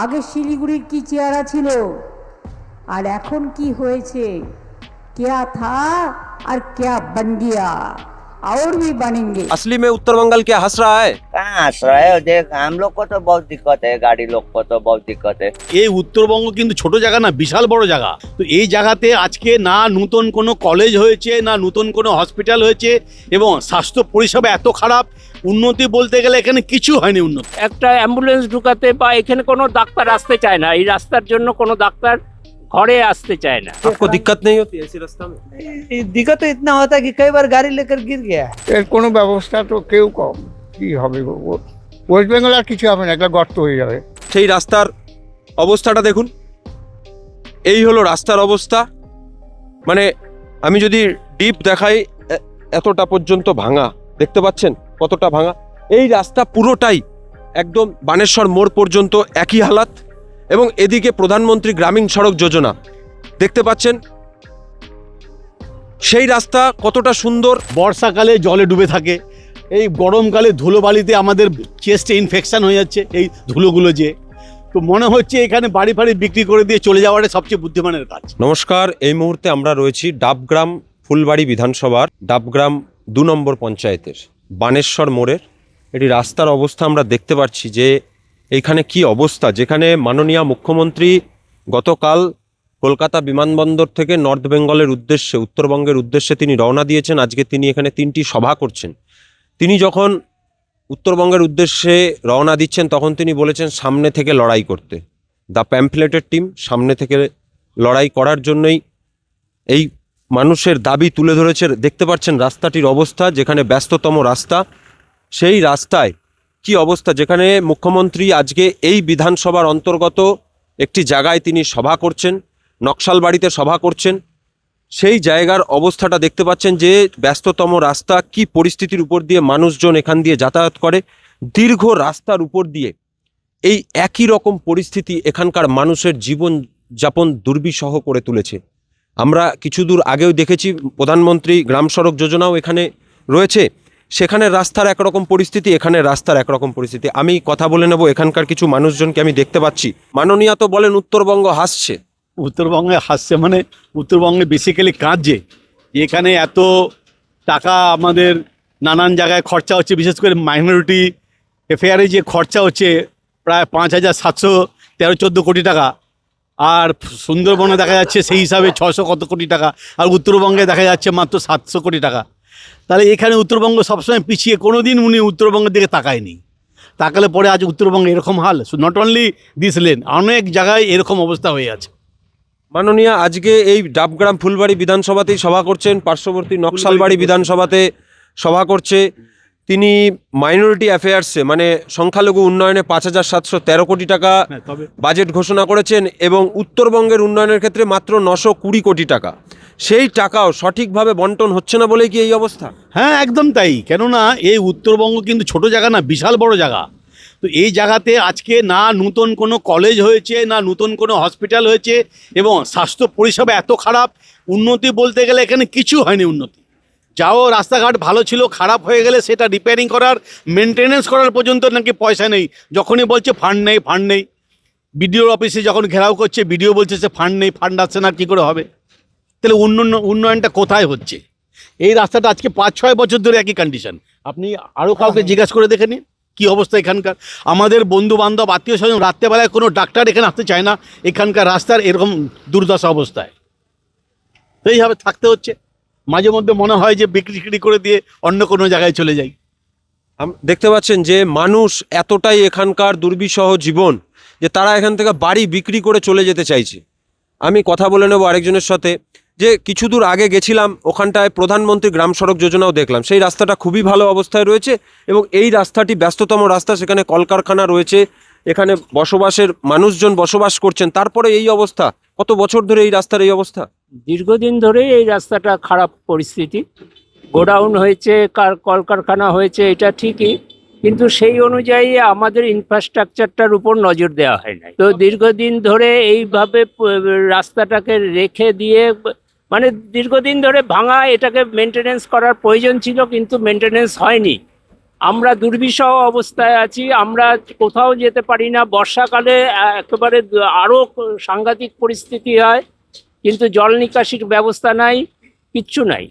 আগে শিলিগুড়ির কি চেহারা ছিল আর এখন কি হয়েছে, क्या था और क्या बन गया और भी बनेंगे। असली में उत्तर बंगाल क्या हंस रहा है? कहाँ हंस रहे हो? देख हम लोग को तो बहुत दिक्कत है, गाड़ी लोग को तो बहुत दिक्कत है। এই উত্তরবঙ্গ কিন্তু ছোট জায়গা না, বিশাল বড় জায়গা। তো এই জায়গাতে আজকে না নতুন কোনো কলেজ হয়েছে, না নতুন কোনো হসপিটাল হয়েছে, এবং স্বাস্থ্য পরিষেবা এত খারাপ। উন্নতি বলতে গেলে এখানে কিছু হয়নি উন্নতি। একটা অ্যাম্বুলেন্স ঢুকাতে বা এখানে কোনো ডাক্তার আসতে চায় না, এই রাস্তার জন্য কোনো ডাক্তার ঘরে আসতে চায় না। आपको दिक्कत नहीं होती ऐसी रास्ता में? दिक्कत तो इतना होता है कि कई बार गाड़ी लेकर गिर गया है। এর কোনো ব্যবস্থা তো কেউ কম, কি হবে ওয়েস্ট বেঙ্গল আর কিছু হবে না, একটা গর্ত হয়ে যাবে। সেই রাস্তার অবস্থাটা দেখুন, এই হলো রাস্তার অবস্থা। মানে আমি যদি ডিপ দেখাই, এতটা পর্যন্ত ভাঙা, দেখতে পাচ্ছেন কতটা ভাঙা। এই রাস্তা পুরোটাই একদম বানেশ্বর মোড় পর্যন্ত একই হালাত। এবং এদিকে প্রধানমন্ত্রী গ্রামীণ সড়ক যোজনা দেখতে পাচ্ছেন, সেই রাস্তা কতটা সুন্দর। বর্ষাকালে জলে ডুবে থাকে, এই গরমকালে ধুলোবালিতে আমাদের চেস্টে ইনফেকশন হয়ে যাচ্ছে এই ধুলোগুলো। যে তো মনে হচ্ছে এখানে বাড়ি ফাড়ি বিক্রি করে দিয়ে চলে যাওয়াটা সবচেয়ে বুদ্ধিমানের কাজ। নমস্কার, এই মুহূর্তে আমরা রয়েছি ডাবগ্রাম ফুলবাড়ি বিধানসভার ডাবগ্রাম 2 নম্বর পঞ্চায়েতের বানেশ্বর মোড়ের। এটি রাস্তার অবস্থা আমরা দেখতে পাচ্ছি যে এইখানে কি অবস্থা, যেখানে মাননীয় মুখ্যমন্ত্রী গতকাল কলকাতা বিমানবন্দর থেকে নর্থ বেঙ্গলের উদ্দেশ্যে, উত্তরবঙ্গের উদ্দেশ্যে তিনি রওনা দিয়েছেন। আজকে তিনি এখানে 3টি সভা করছেন। তিনি যখন উত্তরবঙ্গের উদ্দেশ্যে রওনা দিচ্ছেন তখন তিনি বলেছেন সামনে থেকে লড়াই করতে। দ্য প্যাম্পলেটের টিম সামনে থেকে লড়াই করার জন্যই এই মানুষের দাবি তুলে ধরেছে। দেখতে পাচ্ছেন রাস্তাটির অবস্থা, যেখানে ব্যস্ততম রাস্তা, সেই রাস্তায় কি অবস্থা, যেখানে মুখ্যমন্ত্রী আজকে এই বিধানসভার অন্তর্গত একটি জায়গায় তিনি সভা করছেন, নকশালবাড়িতে সভা করছেন। সেই জায়গার অবস্থাটা দেখতে পাচ্ছেন যে ব্যস্ততম রাস্তা, কি পরিস্থিতির উপর দিয়ে মানুষজন এখান দিয়ে যাতায়াত করে। দীর্ঘ রাস্তার উপর দিয়ে এই একই রকম পরিস্থিতি এখানকার মানুষের জীবন যাপন দুর্বিষহ করে তুলেছে। আমরা কিছু দূর আগেও দেখেছি প্রধানমন্ত্রী গ্রাম সড়ক যোজনাও এখানে রয়েছে, সেখানে রাস্তার একরকম পরিস্থিতি, এখানে রাস্তার একরকম পরিস্থিতি। আমি কথা বলে নেব এখানকার কিছু মানুষজনকে। আমি দেখতে পাচ্ছি মাননীয় তো বলেন উত্তরবঙ্গ হাসছে। উত্তরবঙ্গে হাসছে মানে উত্তরবঙ্গে বেসিক্যালি কাঁদছে। এখানে এত টাকা আমাদের নানান জায়গায় খরচা হচ্ছে, বিশেষ করে মাইনরিটি এফেয়ারে যে খরচা হচ্ছে প্রায় 5,713-14 কোটি টাকা। আর সুন্দরবনে দেখা যাচ্ছে সেই হিসাবে 600 কত কোটি টাকা, আর উত্তরবঙ্গে দেখা যাচ্ছে মাত্র 700 কোটি টাকা। তাহলে এখানে উত্তরবঙ্গ সবসময় পিছিয়ে, কোনো দিন উনি উত্তরবঙ্গের দিকে তাকায়নি। তাকালে পরে আজ উত্তরবঙ্গে এরকম হাল। নট অনলি দিস লেন, অনেক জায়গায় এরকম অবস্থা হয়ে আছে। মাননীয় আজকে এই ডাবগ্রাম ফুলবাড়ি বিধানসভাতেই সভা করছেন, পার্শ্ববর্তী নকশালবাড়ি বিধানসভাতে সভা করছে। তিনি মাইনরিটি অ্যাফেয়ার্সে মানে সংখ্যালঘু উন্নয়নে 5,713 কোটি টাকা বাজেট ঘোষণা করেছেন, এবং উত্তরবঙ্গের উন্নয়নের ক্ষেত্রে মাত্র 920 কোটি টাকা। সেই টাকাও সঠিকভাবে বন্টন হচ্ছে না বলেই কি এই অবস্থা? হ্যাঁ, একদম তাই। কেননা এই উত্তরবঙ্গ কিন্তু ছোট জায়গা না, বিশাল বড় জায়গা। তো এই জায়গাতে আজকে না নতুন কোনো কলেজ হয়েছে, না নতুন কোনো হসপিটাল হয়েছে, এবং স্বাস্থ্য পরিষেবা এত খারাপ। উন্নতি বলতে গেলে এখানে কিছু হয়নি উন্নতি। যাও রাস্তাঘাট ভালো ছিল, খারাপ হয়ে গেলে সেটা রিপেয়ারিং করার, মেনটেনেন্স করার পর্যন্ত নাকি পয়সা নেই। যখনই বলছে ফান্ড নেই, ফান্ড নেই। বিডিওর অফিসে যখন ঘেরাও করছে, বিডিও বলছে সে ফান্ড নেই, ফান্ড আসছে না, কী করে হবে? তাহলে উন্নয়নটা কোথায় হচ্ছে? এই রাস্তাটা আজকে 5-6 বছর ধরে একই কন্ডিশন। আপনি আরও কাউকে জিজ্ঞাসা করে দেখে নিন কী অবস্থা এখানকার। আমাদের বন্ধু বান্ধব আত্মীয় স্বজন রাত্রেবেলায় কোনো ডাক্তার এখানে আসতে চায় না, এখানকার রাস্তার এরকম দুর্দশা অবস্থায়। তো এইভাবে থাকতে হচ্ছে। মাঝে মধ্যে মনে হয় যে বিক্রি করে দিয়ে অন্য কোনো জায়গায় চলে যাই। দেখতে পাচ্ছেন যে মানুষ এতটাই এখানকার দুর্বিষহ জীবন যে তারা এখান থেকে বাড়ি বিক্রি করে চলে যেতে চাইছে। আমি কথা বলে নেব আরেকজনের সাথে, যে কিছু দূর আগে গেছিলাম, ওখানটায় প্রধানমন্ত্রী গ্রাম সড়ক যোজনাও দেখলাম। সেই রাস্তাটা খুবই ভালো অবস্থায় রয়েছে, এবং এই রাস্তাটি ব্যস্ততম রাস্তা, সেখানে কলকারখানা রয়েছে, এখানে বসবাসের মানুষজন বসবাস করছেন। তারপরে এই অবস্থা, কত বছর ধরে এই রাস্তার এই অবস্থা? দীর্ঘদিন ধরেই এই রাস্তাটা খারাপ পরিস্থিতি। গোডাউন হয়েছে, কলকারখানা হয়েছে, এটা ঠিকই, কিন্তু সেই অনুযায়ী আমাদের ইনফ্রাস্ট্রাকচারটার উপর নজর দেওয়া হয় না। তো দীর্ঘদিন ধরে এইভাবে রাস্তাটাকে রেখে দিয়ে, মানে দীর্ঘদিন ধরে ভাঙা, এটাকে মেনটেনেন্স করার প্রয়োজন ছিল কিন্তু মেনটেনেন্স হয়নি। আমরা দুর্বিষহ অবস্থায় আছি, আমরা কোথাও যেতে পারি না। বর্ষাকালে একেবারে আরো সাংঘাতিক পরিস্থিতি হয়, কিন্তু জল নিকাশির ব্যবস্থা নাই, কিচ্ছু নাই।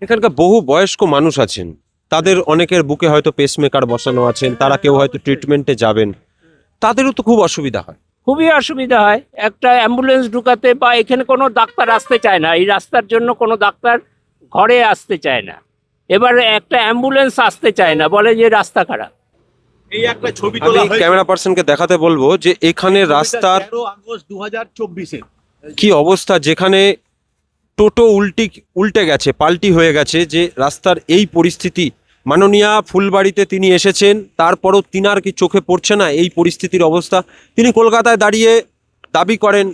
এখানকার বহু বয়স্ক মানুষ আছেন, তাদের অনেকের বুকে হয়তো পেসমেকার বসানো আছেন, তারা কেউ হয়তো ট্রিটমেন্টে যাবেন, তাদেরও তো খুব অসুবিধা হয়। খুবই অসুবিধা হয় একটা অ্যাম্বুলেন্স ঢুকাতে, বা এখানে কোনো ডাক্তার আসতে চায় না, এই রাস্তার জন্য কোনো ডাক্তার ঘরে আসতে চায় না। এবার একটা অ্যাম্বুলেন্স আসতে চায় না, বলে যে রাস্তা খারাপ। এই একটা ছবি আমি তোলা হয়েছে ক্যামেরা পার্সনকে দেখাতে বলবো যে এখানে রাস্তার 13 আগস্ট 2024 কি অবস্থা, যেখানে টোটো উল্টে গেছে, পাল্টি হয়ে গেছে, যে রাস্তার এই পরিস্থিতি। মাননীয়া ফুলবাড়িতে তিনি এসেছেন, তারপরও তিনার কি চোখে পড়ছে না এই পরিস্থিতির অবস্থা? তিনি কলকাতায় দাঁড়িয়ে দাবি করেন,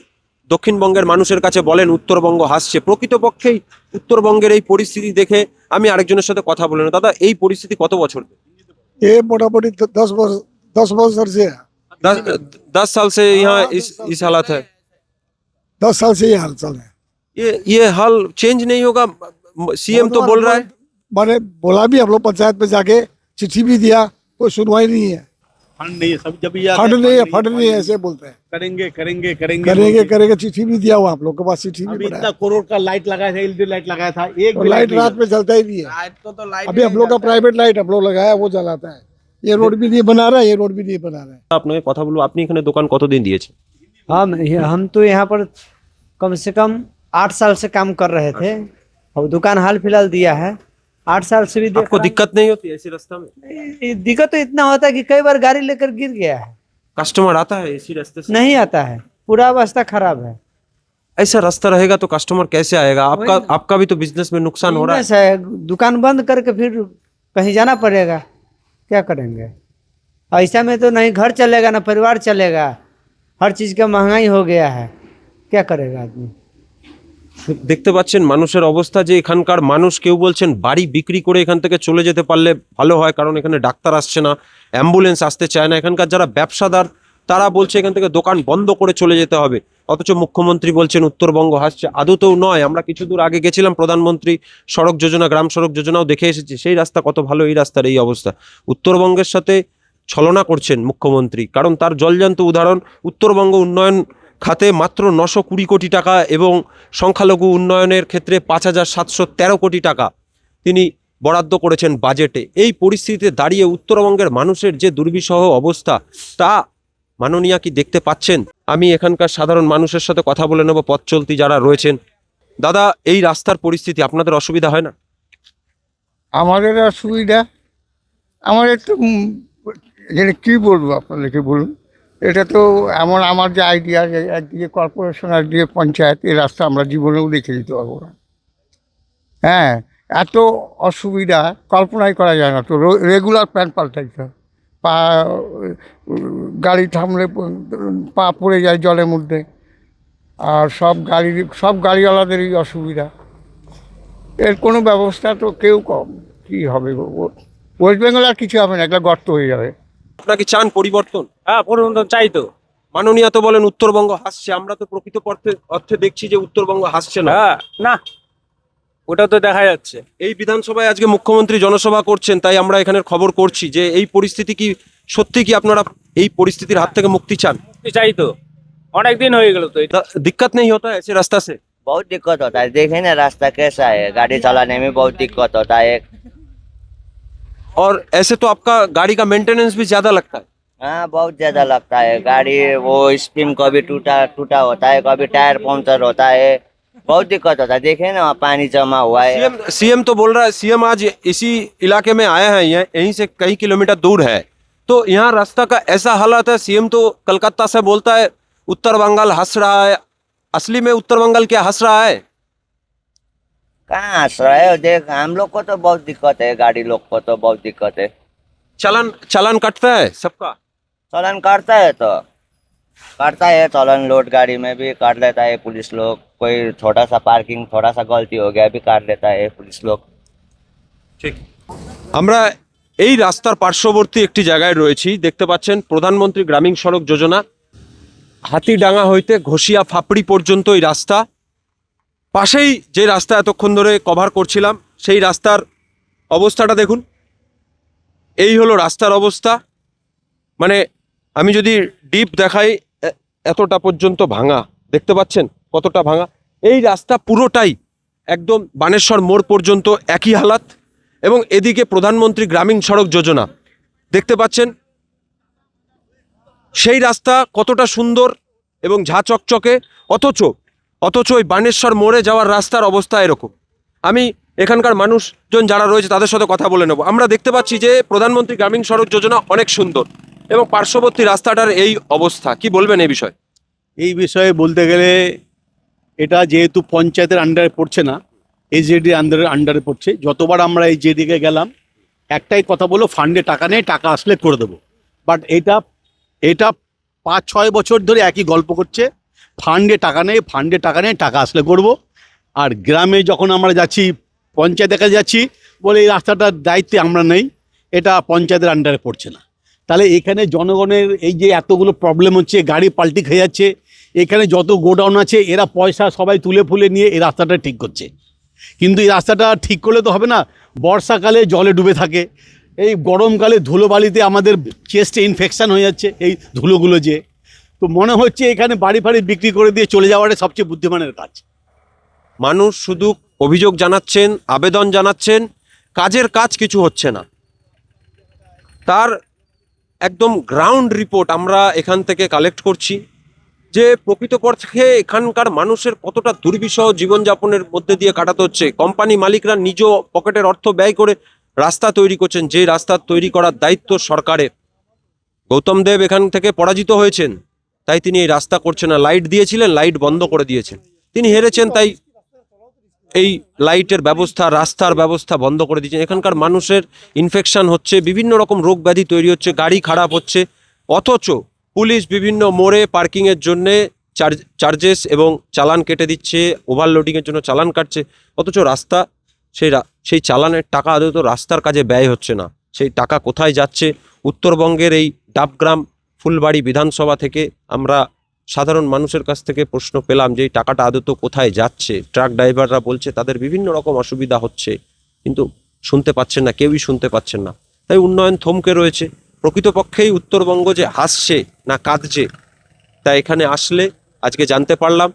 দক্ষিণবঙ্গের মানুষের কাছে বলেন উত্তরবঙ্গ হাসছে। প্রকৃতপক্ষেই উত্তরবঙ্গের এই পরিস্থিতি দেখে আমি আরেকজনের সাথে কথা বললাম। দাদা, এই পরিস্থিতি কত বছর? ये मोटामोटी 10 वर्ष से है। 10 साल से यहाँ इस हालत है। 10 साल से ये हाल चल रहा है। ये हाल चेंज नहीं होगा? सीएम तो बोल रहा है। मैंने बोला भी, हम लोग पंचायत में जाके चिट्ठी भी दिया, कोई सुनवाई नहीं है। फंड नहीं है, सब जब ये फंड नहीं है, फंड नहीं है ऐसे बोलते हैं। करेंगे करेंगे करेंगे करेंगे करेंगे, चिट्ठी भी दिया हुआ, आप लोग के पास चिट्ठी भी अभी पड़ा इतना है। करोड़ का लाइट लगाया था, एलईडी लाइट लगाया था, एक तो भी लाइट नहीं रात में जलता ही नहीं है। अभी हम लोग का प्राइवेट लाइट हम लोग लगाया, वो जलाता है। ये रोड भी नहीं बना रहा है, ये रोड भी नहीं बना रहा है। আপনাকে কথা বলবো, আপনি এখানে দোকান কতদিন দিয়েছেন? हम तो यहाँ पर कम से कम 8 साल से काम कर रहे थे, और दुकान हाल फिलहाल दिया है। 8 साल से भी आपको दिक्कत नहीं होती ऐसी रास्ता में? दिक्कत तो इतना होता है कि कई बार गाड़ी लेकर गिर गया है, कस्टमर आता है इसी रास्ते से? नहीं आता है, पूरा अवस्था खराब है। ऐसा रास्ता रहेगा तो कस्टमर कैसे आएगा? आपका भी तो बिजनेस में नुकसान हो रहा है। बिजनेस है, दुकान बंद करके फिर कहीं जाना पड़ेगा, क्या करेंगे? ऐसा में तो नहीं घर चलेगा ना परिवार चलेगा, हर चीज़ का महंगाई हो गया है, क्या करेगा आदमी? দেখতে পাচ্ছেন মানুষের অবস্থা, যে এখানকার মানুষ কেউ বলছেন বাড়ি বিক্রি করে এখান থেকে চলে যেতে পারলে ভালো হয়, কারণ এখানে ডাক্তার আসছে না, অ্যাম্বুলেন্স আসতে চায় না। এখানকার যারা ব্যবসাদার তারা বলছে এখান থেকে দোকান বন্ধ করে চলে যেতে হবে। অথচ মুখ্যমন্ত্রী বলছেন উত্তরবঙ্গ হাসছে। আদতেও নয়। আমরা কিছু দূর আগে গেছিলাম, প্রধানমন্ত্রী সড়ক যোজনা, গ্রাম সড়ক যোজনাও দেখে এসেছি। সেই রাস্তা কত ভালো, এই রাস্তার এই অবস্থা। উত্তরবঙ্গের সাথে ছলনা করছেন মুখ্যমন্ত্রী, কারণ তার জলজান্ত উদাহরণ, উত্তরবঙ্গ উন্নয়ন খাতে মাত্র 920 কোটি টাকা এবং সংখ্যালঘু উন্নয়নের ক্ষেত্রে 5713 কোটি টাকা তিনি বরাদ্দ করেছেন বাজেটে। এই পরিস্থিতিতে দাঁড়িয়ে উত্তরবঙ্গের মানুষের যে দুর্বিষহ অবস্থা, তা মাননীয়া কি দেখতে পাচ্ছেন? আমি এখানকার সাধারণ মানুষের সাথে কথা বলে নেব, পথ চলতি যারা রয়েছেন। দাদা, এই রাস্তার পরিস্থিতি আপনাদের অসুবিধা হয় না? আমাদের অসুবিধা, আমার একটু এখানে কী বলবো আপনাদেরকে বলুন। এটা তো এমন, আমার যে আইডিয়া, একদিকে কর্পোরেশন একদিকে পঞ্চায়েত, এই রাস্তা আমরা জীবনেও দেখে দিতে পারবো না। হ্যাঁ, এত অসুবিধা কল্পনাই করা যায় না। তো রেগুলার প্যান্ট পাল্টাইতে হয়, পা গাড়ি থামলে পা পড়ে যায় জলের মধ্যে, আর সব গাড়িওয়ালাদেরই অসুবিধা। এর কোনো ব্যবস্থা তো কেউ কম, কী হবে? ওয়েস্ট বেঙ্গল আর কিছু হবে না, একটা গর্ত হয়ে যাবে। আপনারা কি চান পরিবর্তন? হ্যাঁ, পরিবর্তন চাই তো। মাননীয়া তো বলেন উত্তরবঙ্গ হাসছে, আমরা তো প্রকৃত অর্থে দেখছি যে উত্তরবঙ্গ হাসছে না। হ্যাঁ, না, ওটা তো দেখা যাচ্ছে। এই বিধানসভায় আজকে মুখ্যমন্ত্রী জনসভা করছেন, তাই আমরা এখানের খবর করছি যে এই পরিস্থিতি কি সত্যি, কি আপনারা এই পরিস্থিতির হাত থেকে মুক্তি চান? চাই তো, অনেক দিন হয়ে গেল তো। दिक्कत नहीं होता है ऐसे रास्ता से? बहुत दिक्कत होता है, देखे ना रास्ता कैसा है, गाड़ी चलाने में बहुत दिक्कत होता है। और ऐसे तो आपका गाड़ी का मेंटेनेंस भी ज्यादा लगता है। हाँ, बहुत ज्यादा लगता है। गाड़ी वो स्पिन कभी टूटा होता है, कभी टायर पंक्चर होता है, बहुत दिक्कत होता है। देखे ना पानी जमा हुआ है। सीएम तो बोल रहा है, सीएम आज इसी इलाके में आया है, यहीं से कई किलोमीटर दूर है, तो यहाँ रास्ता का ऐसा हालत है। सीएम तो कलकत्ता से बोलता है उत्तर बंगाल हंस रहा है, असली में उत्तर बंगाल क्या हंस रहा है? कहाँ हंस रहा है? देख, हम लोग को तो बहुत दिक्कत है, गाड़ी लोग को तो बहुत दिक्कत है। चालान कटता है सबका? चलन करता है तो करता है चलन, लोड गाड़ी में भी काट लेता है पुलिस लोग। कोई छोटा सा पार्किंग, थोड़ा सा गलती हो गया भी काट लेता है पुलिस लोग। ঠিক। আমরা এই রাস্তার পার্শ্ববর্তী একটি জায়গায় রয়েছি। দেখতে পাচ্ছেন প্রধানমন্ত্রী গ্রামীণ সড়ক যোজনা, হাতিডাঙ্গা হইতে ঘষিয়া ফাপড়ি পর্যন্ত এই রাস্তা। পাশেই যে রাস্তা এতক্ষণ ধরে কভার করছিলাম, সেই রাস্তার অবস্থাটা দেখুন। এই হলো রাস্তার অবস্থা। মানে আমি যদি ডিপ দেখাই, এতটা পর্যন্ত ভাঙা, দেখতে পাচ্ছেন কতটা ভাঙা। এই রাস্তা পুরোটাই একদম বানেশ্বর মোড় পর্যন্ত একই হালাত। এবং এদিকে প্রধানমন্ত্রী গ্রামীণ সড়ক যোজনা দেখতে পাচ্ছেন, সেই রাস্তা কতটা সুন্দর এবং ঝা চকচকে, অথচ ওই বানেশ্বর মোড়ে যাওয়ার রাস্তার অবস্থা এরকম। আমি এখানকার মানুষজন যারা রয়েছে তাদের সাথে কথা বলে নেব। আমরা দেখতে পাচ্ছি যে প্রধানমন্ত্রী গ্রামীণ সড়ক যোজনা অনেক সুন্দর এবং পার্শ্ববর্তী রাস্তাটার এই অবস্থা, কি বলবেন এই বিষয়ে? এই বিষয়ে বলতে গেলে এটা যেহেতু পঞ্চায়েতের আন্ডারে পড়ছে না, এসজেডি আন্ডারে পড়ছে। যতবার আমরা এই জেডিকে গেলাম একটাই কথা বলো, ফান্ডে টাকা নেই, টাকা আসলে করে দেবো। বাট এটা 5-6 বছর ধরে একই গল্প করছে, ফান্ডে টাকা নেই, টাকা আসলে করব। আর গ্রামে যখন আমরা যাচ্ছি, পঞ্চায়েতের কাছে যাচ্ছি, বলে এই রাস্তাটার দায়িত্বে আমরা নেই, এটা পঞ্চায়েতের আন্ডারে পড়ছে না। তাহলে এখানে জনগণের এই যে এতগুলো প্রবলেম হচ্ছে, গাড়ি পাল্টি খেয়ে যাচ্ছে, এখানে যত গোডাউন আছে এরা পয়সা সবাই তুলে ফুলে নিয়ে এই রাস্তাটা ঠিক করছে। কিন্তু এই রাস্তাটা ঠিক করলে তো হবে না, বর্ষাকালে জলে ডুবে থাকে, এই গরমকালে ধুলোবালিতে আমাদের চেস্টে ইনফেকশান হয়ে যাচ্ছে এই ধুলোগুলো। যে তো মনে হচ্ছে এখানে বাড়ি ফাড়ি বিক্রি করে দিয়ে চলে যাওয়াটাই সবচেয়ে বুদ্ধিমানের কাজ। মানুষ শুধু অভিযোগ জানাচ্ছেন, আবেদন জানাচ্ছেন, কাজের কাজ কিছু হচ্ছে না। তার একদম গ্রাউন্ড রিপোর্ট আমরা এখান থেকে কালেক্ট করছি যে প্রকৃতপক্ষে এখানকার মানুষের কতটা দুর্বিষহ জীবনযাপনের মধ্যে দিয়ে কাটাতে হচ্ছে। কোম্পানি মালিকরা নিজ পকেটের অর্থ ব্যয় করে রাস্তা তৈরি করছেন, যে রাস্তা তৈরি করার দায়িত্ব সরকারের। গৌতম দেব এখান থেকে পরাজিত হয়েছেন, তাই তিনি এই রাস্তা করছেন না। লাইট দিয়েছিলেন, লাইট বন্ধ করে দিয়েছেন। তিনি হেরেছেন, তাই এই লাইটের ব্যবস্থা, রাস্তার ব্যবস্থা বন্ধ করে দিয়েছেন। এখানকার মানুষের ইনফেকশন হচ্ছে, বিভিন্ন রকম রোগ ব্যাধি তৈরি হচ্ছে, গাড়ি খারাপ হচ্ছে। অথচ পুলিশ বিভিন্ন মোড়ে পার্কিংয়ের জন্যে চার্জেস এবং চালান কেটে দিচ্ছে, ওভারলোডিংয়ের জন্য চালান কাটছে। অথচ রাস্তা, সেই চালানের টাকা আদৌ রাস্তার কাজে ব্যয় হচ্ছে না। সেই টাকা কোথায় যাচ্ছে? উত্তরবঙ্গের এই ডাবগ্রাম ফুলবাড়ি বিধানসভা থেকে আমরা সাধারণ মানুষের কাছ থেকে প্রশ্ন পেলাম যে এই টাকাটা আদৌ কোথায় যাচ্ছে। ট্রাক ড্রাইভাররা বলছে তাদের বিভিন্ন রকম অসুবিধা হচ্ছে, কিন্তু শুনতে পাচ্ছেন না, কেউই শুনতে পাচ্ছেন না। তাই উন্নয়ন থমকে রয়েছে। প্রকৃতপক্ষেই উত্তরবঙ্গ যে হাসছে না কাঁদছে, তা এখানে আসলে আজকে জানতে পারলাম।